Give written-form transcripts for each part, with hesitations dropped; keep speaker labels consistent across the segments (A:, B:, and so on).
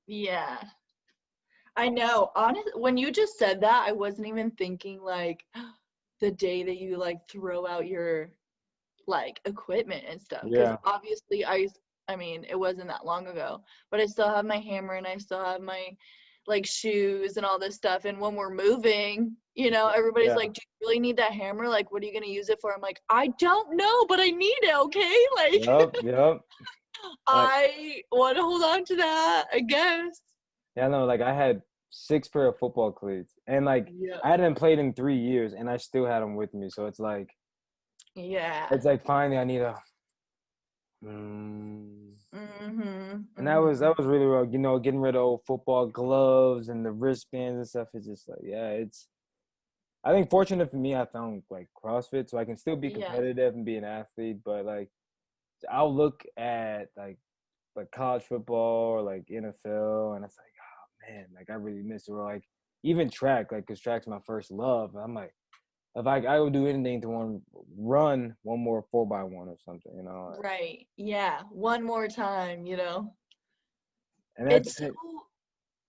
A: Yeah. I know. Honest, when you just said that, I wasn't even thinking like the day that you like throw out your like equipment and stuff. Because
B: Yeah.
A: obviously, I mean, it wasn't that long ago, but I still have my hammer and I still have my like shoes and all this stuff. And when we're moving, everybody's
B: Yeah.
A: like, "Do you really need that hammer? Like, what are you gonna use it for?" I'm like, "I don't know, but I need it. Okay, like,
B: Yep. Yep. Like,
A: I want to hold on to that. I guess."
B: yeah, no, like I had 6 pair of football cleats, and like
A: Yeah.
B: I hadn't played in 3 years, and I still had them with me. So
A: Yeah.
B: it's like finally I need a. Mm,
A: Mhm.
B: and that was
A: Mhm.
B: really rough, getting rid of old football gloves and the wristbands and stuff. It's just like, yeah, it's. I think fortunate for me, I found like CrossFit, so I can still be
A: Yeah.
B: competitive and be an athlete. But like, I'll look at like college football or like NFL, and it's like, oh man, like I really miss it. Or like even track, like because track's my first love. I'm like, if I would do anything to run one more 4x1 or something.
A: Right. Yeah. One more time.
B: And that's
A: It's so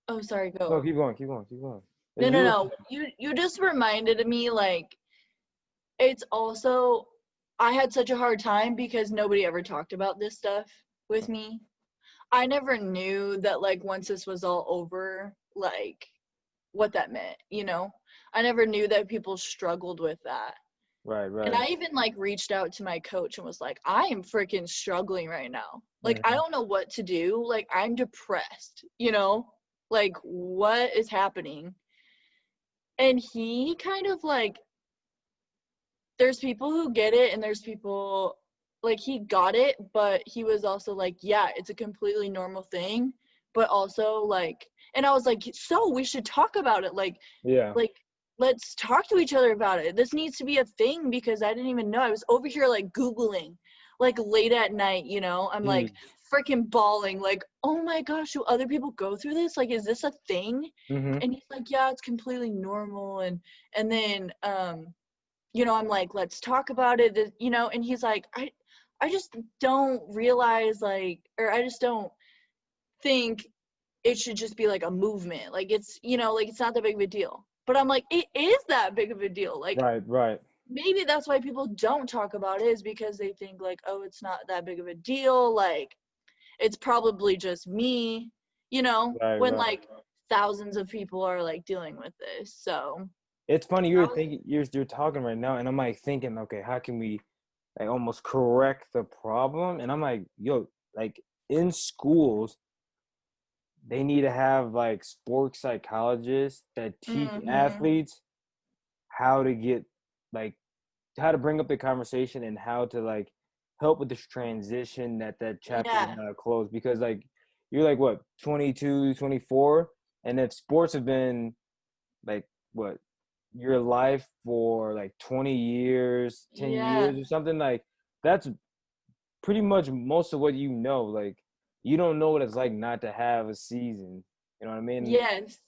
A: Oh, sorry,
B: no,
A: go.
B: keep going, keep going.
A: No,
B: As
A: no,
B: you were
A: no.
B: saying,
A: You just reminded me like it's also I had such a hard time because nobody ever talked about this stuff with me. I never knew that like once this was all over, like what that meant. I never knew that people struggled with that.
B: right,
A: And
B: right.
A: I even like reached out to my coach and was like, I am freaking struggling right now. Like, I
B: Hmm.
A: don't know what to do. Like, I'm depressed. Like, what is happening? And he kind of like, there's people who get it, and there's people like he got it, but he was also like, yeah, it's a completely normal thing. But also, like, and I was like, so we should talk about it.
B: Yeah.
A: Like let's talk to each other about it. This needs to be a thing because I didn't even know. I was over here like googling like late at night. I'm like
B: Mm.
A: freaking bawling like, oh my gosh, do other people go through this? Like, is this a thing?
B: Hmm.
A: And he's like, yeah, it's completely normal. And then I'm like, let's talk about it. And he's like, I just don't realize like, or I just don't think it should just be like a movement. Like like it's not that big of a deal. But I'm like, it is that big of a deal. Like
B: Right, right,
A: maybe that's why people don't talk about it, is because they think like, oh, it's not that big of a deal. Like it's probably just me,
B: right,
A: when
B: right.
A: like thousands of people are like dealing with this. So
B: It's funny
A: I
B: you're
A: was,
B: thinking you're talking right now, and I'm like thinking, okay, how can we like almost correct the problem? And I'm like, yo, like in schools, they need to have like sports psychologists that teach
A: mm-hmm.
B: athletes how to get like how to bring up the conversation and how to like help with this transition that chapter is
A: Yeah.
B: not closed, because like you're like what 22, 24, and if sports have been like what your life for like 20 years, 10
A: Yeah.
B: years or something, like that's pretty much most of what like you don't know what it's like not to have a season, you know what I mean?
A: Yes.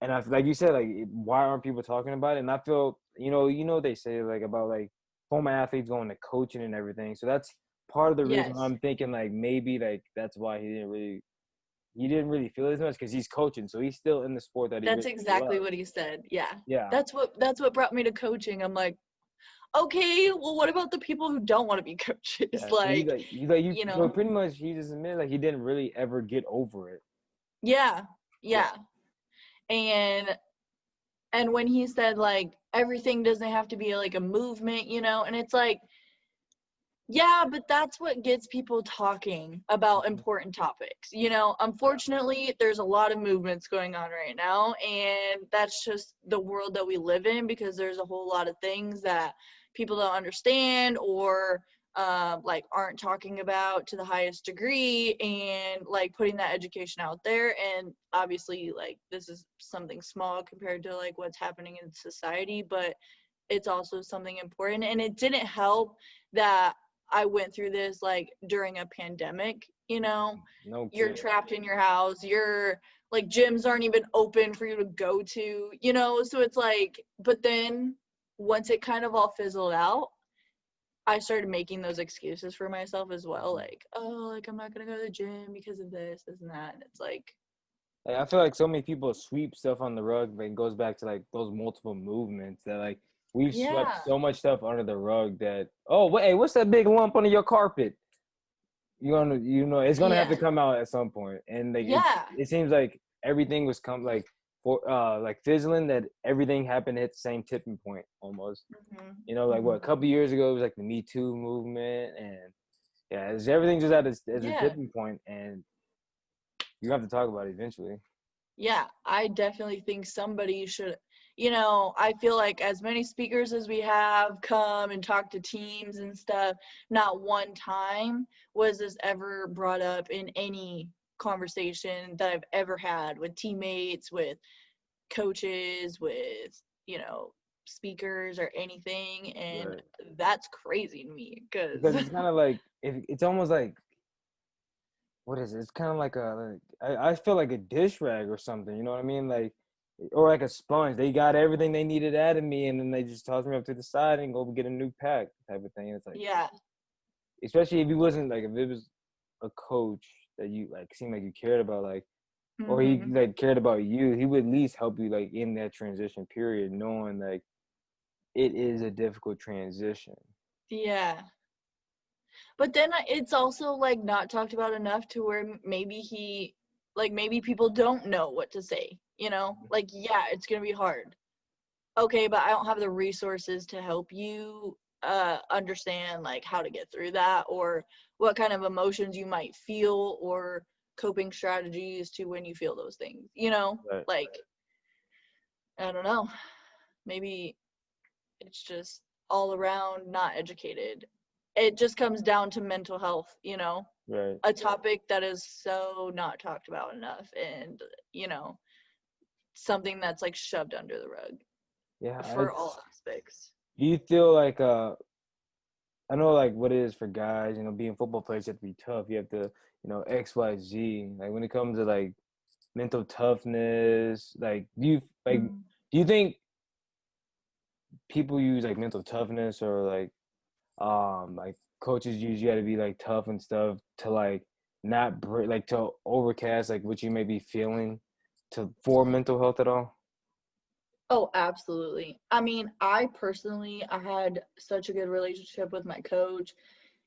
B: And I like you said, like why aren't people talking about it? And I feel they say like about like former athletes going to coaching and everything, so that's part of the reason why
A: Yes.
B: I'm thinking like maybe like that's why he didn't really feel as much, because he's coaching, so he's still in the sport that he
A: That's
B: really
A: exactly
B: loves.
A: what he said. Yeah.
B: Yeah.
A: That's what brought me to coaching. I'm like, okay, well, what about the people who don't want to be coaches?
B: Yeah, so
A: Like,
B: you
A: you
B: so
A: know,
B: pretty much he just admitted like he didn't really ever get over it.
A: yeah,
B: Yeah.
A: yeah. And when he said like everything doesn't have to be like a movement, and it's like, yeah, but that's what gets people talking about
B: Mhm.
A: important topics.
B: Yeah.
A: Unfortunately, there's a lot of movements going on right now, and that's just the world that we live in because there's a whole lot of things that people don't understand or like aren't talking about to the highest degree, and like putting that education out there. And obviously, like this is something small compared to like what's happening in society, but it's also something important. And it didn't help that I went through this like during a pandemic.
B: No
A: You're
B: kidding.
A: trapped in your house. You're like gyms aren't even open for you to go to. So it's like, but then once it kind of all fizzled out, I started making those excuses for myself as well.
B: Mhm.
A: Like, oh, like I'm not gonna go to the gym because of this and that. And it's like,
B: Like, I feel like so many people sweep stuff on the rug, but it goes back to like those multiple movements that like we've swept
A: Yeah.
B: so much stuff under the rug that hey, what's that big lump under your carpet? It's gonna have
A: Yeah.
B: to come out at some point, and like
A: Yeah.
B: it seems like everything was like for like fizzling, that everything happened at the same tipping point almost.
A: Hmm.
B: Like what,
A: Hmm.
B: a couple years ago it was like the Me Too movement, and yeah, everything just at a
A: Yeah.
B: tipping point, and you have to talk about it eventually.
A: Yeah, I definitely think somebody should, I feel like as many speakers as we have come and talk to teams and stuff, not one time was this ever brought up in any conversation that I've ever had with teammates, with coaches, with, speakers or anything. And
B: Right.
A: that's crazy to me
B: Because
A: because,
B: it's kind of like it's almost like, what is it? It's kind of like I feel like a dish rag or something. You know what I mean? Like, or like a sponge. They got everything they needed out of me, and then they just toss me up to the side and go get a new pack type of thing. It's like,
A: yeah.
B: especially if he wasn't like, if it was a coach that you like seemed like you cared about, like, or he
A: Hmm.
B: like cared about you, he would at least help you like in that transition period, knowing like it is a difficult transition.
A: Yeah. But then it's also like not talked about enough to where maybe maybe people don't know what to say, Like, yeah, it's going to be hard. Okay, but I don't have the resources to help you understand like how to get through that or what kind of emotions you might feel or coping strategies to when you feel those things,
B: Right.
A: Like, I don't know. Maybe it's just all around not educated. It just comes down to mental health,
B: Right.
A: a topic that is so not talked about enough and, something that's like shoved under the rug
B: Yeah.
A: for all aspects.
B: Do you feel like I know like what it is for guys, being football players, you have to be tough. You have to, XYZ. Like when it comes to like mental toughness, like
A: Mm.
B: do you think people use like mental toughness, or like coaches use you got to be like tough and stuff to like not break, like to overcast like what you may be feeling to for mental health at all?
A: Oh, absolutely. I mean, I had such a good relationship with my coach.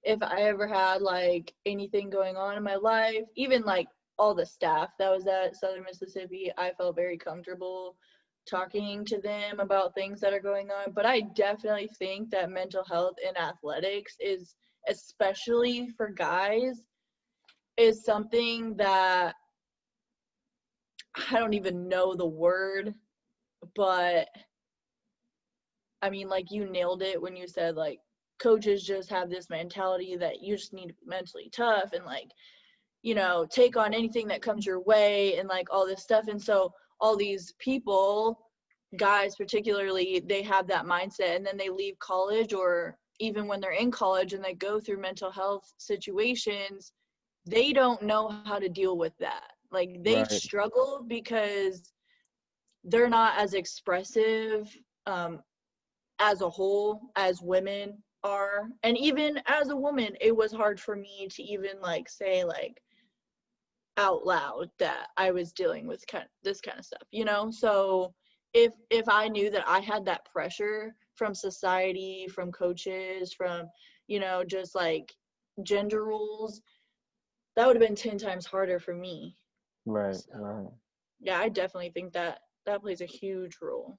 A: If I ever had like anything going on in my life, even like all the staff that was at Southern Mississippi, I felt very comfortable talking to them about things that are going on. But I definitely think that mental health in athletics is, especially for guys, is something that I don't even know the word, but I mean, like you nailed it when you said like coaches just have this mentality that you just need to be mentally tough and like, take on anything that comes your way and like all this stuff. And so all these people, guys particularly, they have that mindset and then they leave college or even when they're in college and they go through mental health situations, they don't know how to deal with that. Like they
B: Right.
A: struggle because they're not as expressive um, as a whole as women are. And even as a woman, it was hard for me to even like say like out loud that I was dealing with this kind of stuff, So if I knew that I had that pressure from society, from coaches, from, just like gender rules, that would have been 10 times harder for me.
B: Right.
A: So,
B: Right.
A: yeah, I definitely think that that plays a huge role.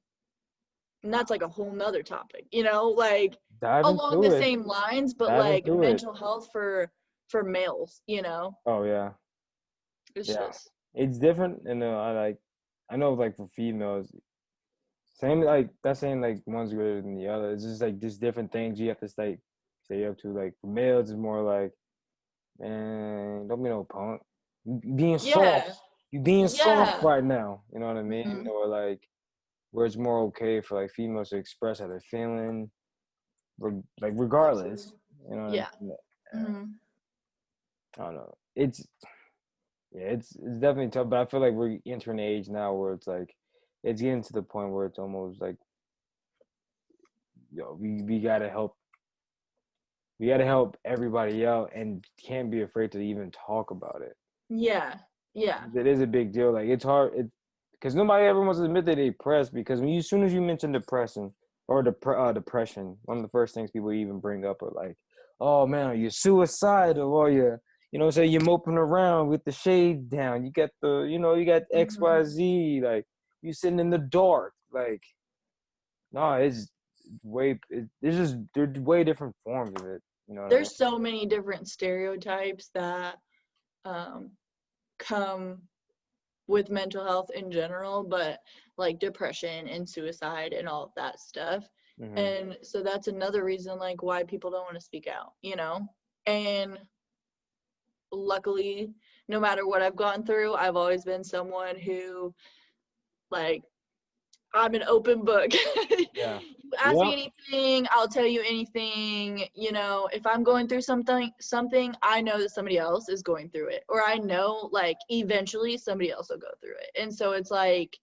A: And that's like a whole nother topic, like
B: Dive
A: along
B: into
A: the
B: it.
A: same lines, but
B: Dive
A: like
B: into it.
A: mental health for males,
B: Oh yeah.
A: it's
B: Yeah.
A: just
B: It's different, and I know like for females, same, like that's saying like one's greater than the other. It's just like just different things you have to stay up to. Like for males, it's more like, man, don't be no punk. You being soft.
A: yeah.
B: You being soft
A: Yeah.
B: right now. You know what I mean?
A: Hmm.
B: Or like where it's more okay for like females to express how they're feeling, like regardless.
A: Absolutely.
B: You know what I
A: Yeah.
B: mean?
A: Hmm.
B: I don't know. It's Yeah, it's definitely tough, but I feel like we're entering an age now where it's like it's getting to the point where it's almost like, we gotta help everybody out and can't be afraid to even talk about it.
A: Yeah. Yeah.
B: It is a big deal. Like it's hard because nobody ever wants to admit that they depressed, because as soon as you mention depression or depression, one of the first things people even bring up are like, oh man, are you suicidal, or say you're moping around with the shade down, you got you got
A: Hmm.
B: XYZ, like you sitting in the dark, like no, there's just there's way different forms of it. You know what I mean?
A: There's so many different stereotypes that um, come with mental health in general, but like depression and suicide and all of that stuff.
B: Hmm.
A: And so that's another reason like why people don't want to speak out, you know? And luckily, no matter what I've gone through, I've always been someone who like I'm an open book.
B: Yeah.
A: You ask me
B: Yep.
A: anything, I'll tell you anything. You know, if I'm going through something, I know that somebody else is going through it, or I know like eventually somebody else will go through it. And so it's like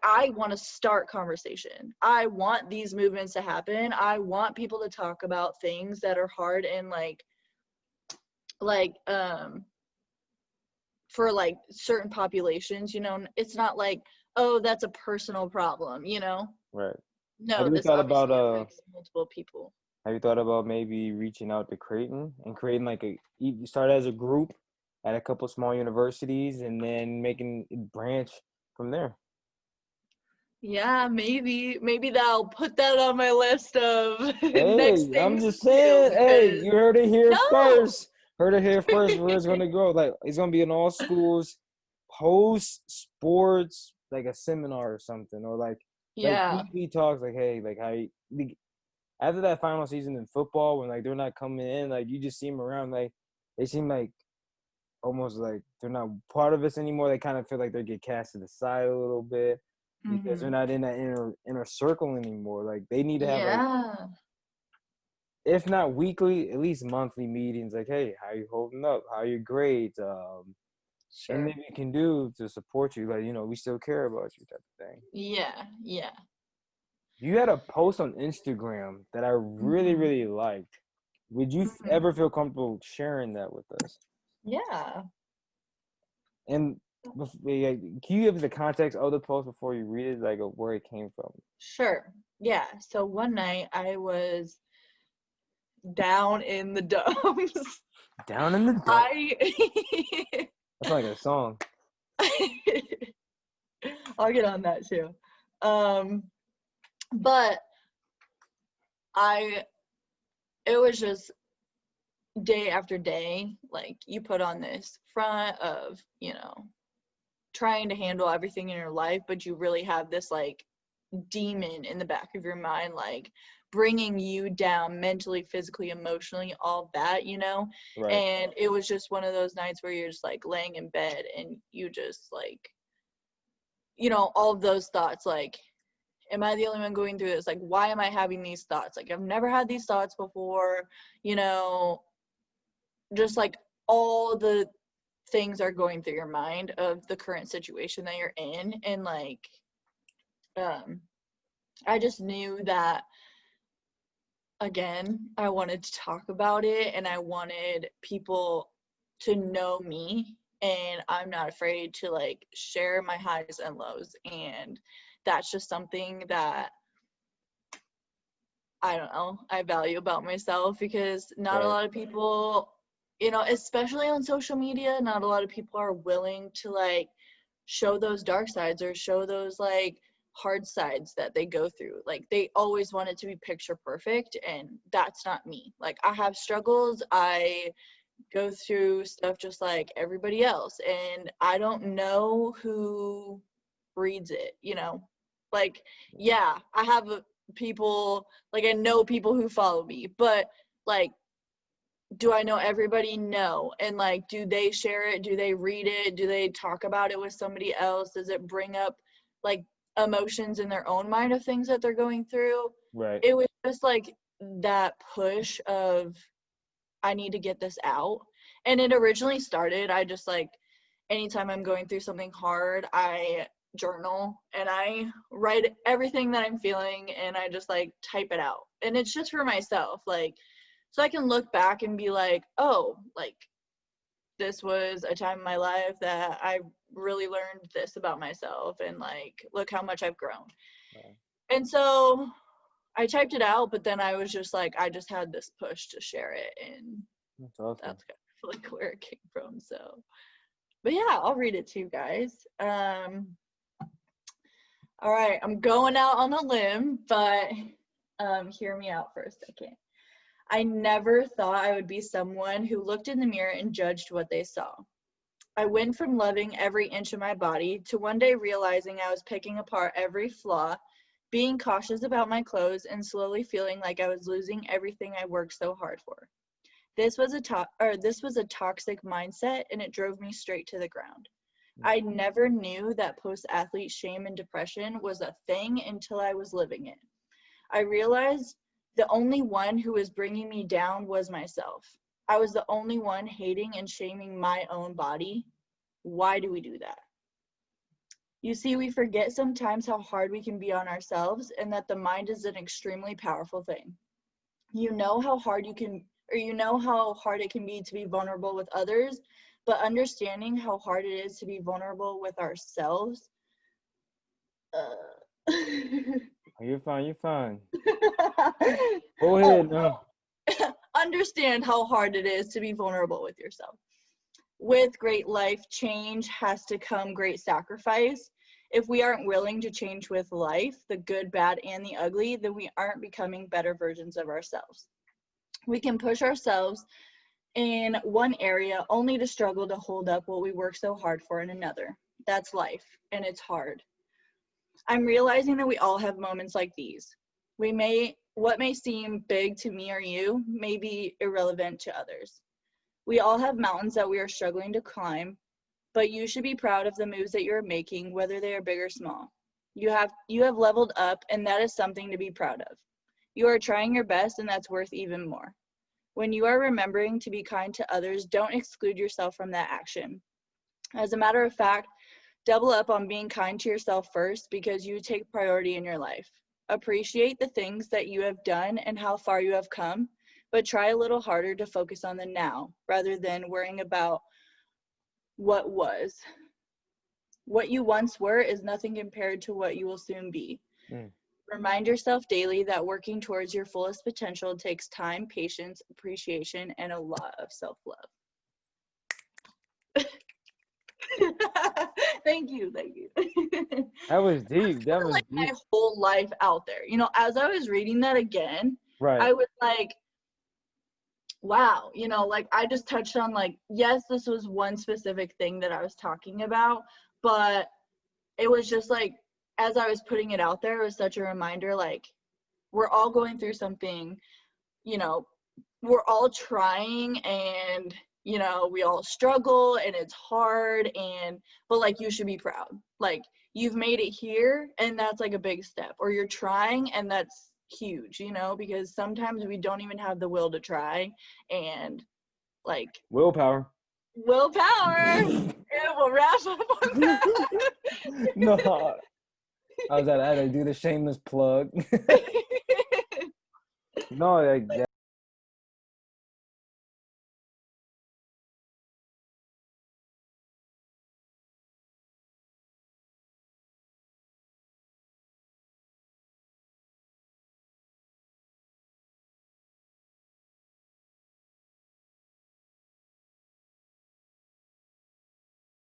A: I want to start conversation. I want these movements to happen. I want people to talk about things that are hard and like for like certain populations, you know, it's not like, oh, that's a personal problem, you know?
B: Right. Have
A: No,
B: you
A: this
B: thought about
A: obviously affects multiple people.
B: Have you thought about maybe reaching out to Creighton and creating like you start as a group at a couple small universities and then making it branch from there?
A: Yeah, maybe that'll put that on my list of next
B: Hey, I'm
A: things
B: just
A: to do
B: saying, hey,
A: because
B: you heard it here
A: no.
B: first. Heard it here first where it's gonna go. Like it's gonna be in all schools, post sports, like a seminar or something, or like
A: Yeah,
B: TV talks, like hey, like after that final season in football, when like they're not coming in, like you just see them around, like they seem like almost like they're not part of us anymore. They kind of feel like they get cast to the side a little bit because they're
A: mhm,
B: not in that inner circle anymore. Like they need to have like,
A: yeah,
B: if not weekly, at least monthly meetings. Like, hey, how you holding up? How are your grades?
A: sure,
B: Anything we can do to support you? Like, we still care about you, type of thing.
A: yeah, yeah,
B: You had a post on Instagram that I really,
A: mhm,
B: really liked. Would you
A: mhm,
B: ever feel comfortable sharing that with us?
A: yeah,
B: And can you give the context of the post before you read it, like where it came from?
A: sure, yeah. So one night I was down in the dumps.
B: Down in the dump.
A: I
B: That's like a song.
A: I'll get on that too. Um, but I it was just day after day, like you put on this front of, you know, trying to handle everything in your life, but you really have this like demon in the back of your mind, like bringing you down mentally, physically, emotionally, all that, you know?
B: Right.
A: And it was just one of those nights where you're just like laying in bed and you just like, you know, all of those thoughts like, am I the only one going through this? Like, why am I having these thoughts? Like, I've never had these thoughts before, you know, just like all the things are going through your mind of the current situation that you're in. And like, um, I just knew that again, I wanted to talk about it and I wanted people to know me, and I'm not afraid to like share my highs and lows, and that's just something that I don't know, I value about myself because not a
B: Right.
A: lot of people, you know, especially on social media, not a lot of people are willing to like show those dark sides or show those like hard sides that they go through. Like they always want it to be picture perfect, and that's not me. Like I have struggles. I go through stuff just like everybody else, and I don't know who reads it, you know? Like, yeah, I have people, like, I know people who follow me, but like, do I know everybody? No. And like, do they share it? Do they read it? Do they talk about it with somebody else? Does it bring up like emotions in their own mind of things that they're going through?
B: Right.
A: It was just like that push of, I need to get this out. And it originally started, I just like, anytime I'm going through something hard, I journal and I write everything that I'm feeling and I just like type it out. And it's just for myself, like, so I can look back and be like, oh, like this was a time in my life that I really learned this about myself, and like, look how much I've grown.
B: Right.
A: And so I typed it out, but then I was just like, I just had this push to share it, and
B: That's awesome.
A: that's kind of like where it came from. So, but yeah, I'll read it to you guys. All right, I'm going out on a limb, but hear me out for a second. I never thought I would be someone who looked in the mirror and judged what they saw. I went from loving every inch of my body to one day realizing I was picking apart every flaw, being cautious about my clothes, and slowly feeling like I was losing everything I worked so hard for. This was a toxic mindset, and it drove me straight to the ground. I never knew that post-athlete shame and depression was a thing until I was living it. I realized the only one who was bringing me down was myself. I was the only one hating and shaming my own body. Why do we do that? You see, we forget sometimes how hard we can be on ourselves, and that the mind is an extremely powerful thing. You know how hard it can be to be vulnerable with others, but understanding how hard it is to be vulnerable with ourselves.
B: You're fine. Go ahead. No.
A: Understand how hard it is to be vulnerable with yourself. With great life change has to come great sacrifice. If we aren't willing to change with life, the good, bad, and the ugly, then we aren't becoming better versions of ourselves. We can push ourselves in one area only to struggle to hold up what we work so hard for in another. That's life, and it's hard. I'm realizing that we all have moments like these. What may seem big to me or you may be irrelevant to others. We all have mountains that we are struggling to climb, but you should be proud of the moves that you're making, whether they are big or small. You have leveled up, and that is something to be proud of. You are trying your best, and that's worth even more. When you are remembering to be kind to others, don't exclude yourself from that action. As a matter of fact, double up on being kind to yourself first, because you take priority in your life. Appreciate the things that you have done and how far you have come, but try a little harder to focus on the now rather than worrying about what was. What you once were is nothing compared to what you will soon be. Remind yourself daily that working towards your fullest potential takes time, patience, appreciation, and a lot of self-love. Thank you.
B: That was deep. That was
A: like
B: deep.
A: my whole life out there. You know, as I was reading that again,
B: Right.
A: I was like, wow, you know, like I just touched on like, yes, this was one specific thing that I was talking about, but it was just like, as I was putting it out there, it was such a reminder, like, we're all going through something, you know, we're all trying, and, you know, we all struggle, and it's hard, but like, you should be proud. Like, you've made it here, and that's like a big step. Or you're trying, and that's huge, you know, because sometimes we don't even have the will to try, and like,
B: Willpower.
A: And we'll wrap up on that.
B: No. I had to do the shameless plug. No, like